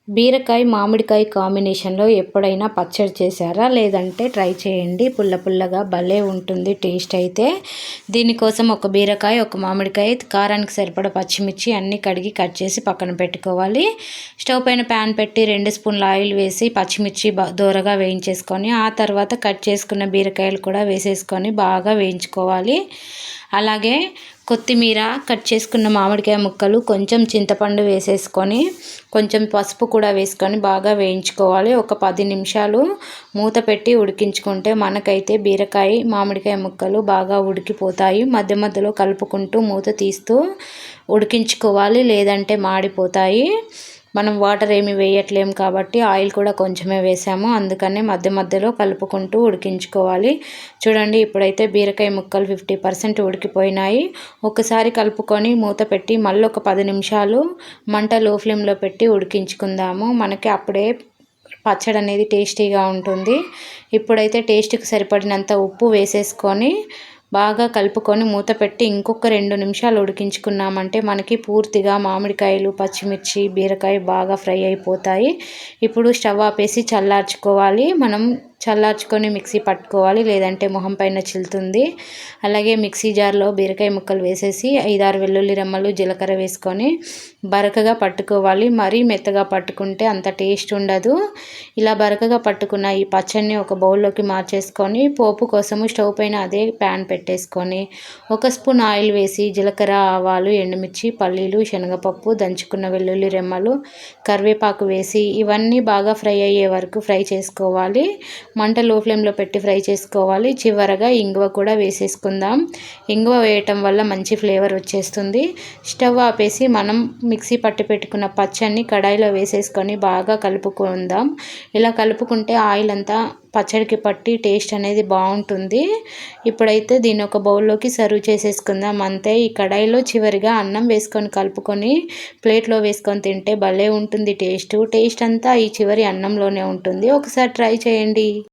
బీరకాయ మామిడికాయ కాంబినేషన్లో ఎప్పుడైనా పచ్చడి చేశారా? లేదంటే ట్రై చేయండి. పుల్ల పుల్లగా భలే ఉంటుంది టేస్ట్ అయితే. దీనికోసం ఒక బీరకాయ, ఒక మామిడికాయ, కారానికి సరిపడా పచ్చిమిర్చి అన్నీ కడిగి కట్ చేసి పక్కన పెట్టుకోవాలి. స్టవ్ పైన ప్యాన్ పెట్టి 2 స్పూన్ల ఆయిల్ వేసి పచ్చిమిర్చి దోరగా వేయించేసుకొని, ఆ తర్వాత కట్ చేసుకున్న బీరకాయలు కూడా వేసేసుకొని బాగా వేయించుకోవాలి. అలాగే కొత్తిమీర, కట్ చేసుకున్న మామిడికాయ ముక్కలు, కొంచెం చింతపండు వేసేసుకొని, కొంచెం పసుపు కూడా వేసుకొని బాగా వేయించుకోవాలి. ఒక 10 నిమిషాలు మూత పెట్టి ఉడికించుకుంటే మనకైతే బీరకాయ, మామిడికాయ ముక్కలు బాగా ఉడికిపోతాయి. మధ్య మధ్యలో కలుపుకుంటూ మూత తీస్తూ ఉడికించుకోవాలి, లేదంటే మాడిపోతాయి. మనం వాటర్ ఏమి వేయట్లేము కాబట్టి ఆయిల్ కూడా కొంచెమే వేసాము, అందుకనే మధ్య మధ్యలో కలుపుకుంటూ ఉడికించుకోవాలి. చూడండి, ఇప్పుడైతే బీరకాయ ముక్కలు 50% ఉడికిపోయినాయి. ఒకసారి కలుపుకొని మూత పెట్టి మళ్ళీ ఒక 10 నిమిషాలు మంట లో ఫ్లేమ్లో పెట్టి ఉడికించుకుందాము. మనకి అప్పుడే పచ్చడి అనేది టేస్టీగా ఉంటుంది. ఇప్పుడైతే టేస్ట్కి సరిపడినంత ఉప్పు వేసేసుకొని బాగా కలుపుకొని మూత పెట్టి ఇంకొక 2 నిమిషాలు ఉడికించుకున్నామంటే మనకి పూర్తిగా మామిడికాయలు, పచ్చిమిర్చి, బీరకాయ బాగా ఫ్రై అయిపోతాయి. ఇప్పుడు స్టవ్ ఆపేసి చల్లార్చుకోవాలి. మనం చల్లార్చుకొని మిక్సీ పట్టుకోవాలి, లేదంటే మొహం పైన చిల్లుతుంది. అలాగే మిక్సీ జార్లో బీరకాయ ముక్కలు వేసేసి 5-6 వెల్లుల్లి రెమ్మలు, జీలకర్ర వేసుకొని బరకగా పట్టుకోవాలి. మరీ మెత్తగా పట్టుకుంటే అంత టేస్ట్ ఉండదు. ఇలా బరకగా పట్టుకున్న ఈ పచ్చడిని ఒక బౌల్లోకి మార్చేసుకొని పోపు కోసము స్టవ్ పైన అదే ప్యాన్ పెట్టేసుకొని 1 స్పూన్ ఆయిల్ వేసి జీలకర్ర, ఆవాలు, ఎండుమిర్చి, పల్లీలు, శనగపప్పు, దంచుకున్న వెల్లుల్లి రెమ్మలు, కరివేపాకు వేసి ఇవన్నీ బాగా ఫ్రై అయ్యే వరకు ఫ్రై చేసుకోవాలి. మంట లో ఫ్లేమ్లో పెట్టి ఫ్రై చేసుకోవాలి. చివరగా ఇంగువ కూడా వేసేసుకుందాం. ఇంగువ వేయటం వల్ల మంచి ఫ్లేవర్ వచ్చేస్తుంది. స్టవ్ ఆపేసి మనం మిక్సీ పట్టి పెట్టుకున్న పచ్చడిని కడాయిలో వేసేసుకొని బాగా కలుపుకుందాం. ఇలా కలుపుకుంటే ఆయిల్ అంతా పచ్చడికి పట్టి టేస్ట్ అనేది బాగుంటుంది. ఇప్పుడైతే దీన్ని ఒక బౌల్లోకి సర్వ్ చేసేసుకుందాం. అంతే. ఈ కడాయిలో చివరిగా అన్నం వేసుకొని కలుపుకొని ప్లేట్లో వేసుకొని తింటే భలే ఉంటుంది టేస్ట్ అంతా ఈ చివరి అన్నంలోనే ఉంటుంది. ఒకసారి ట్రై చేయండి.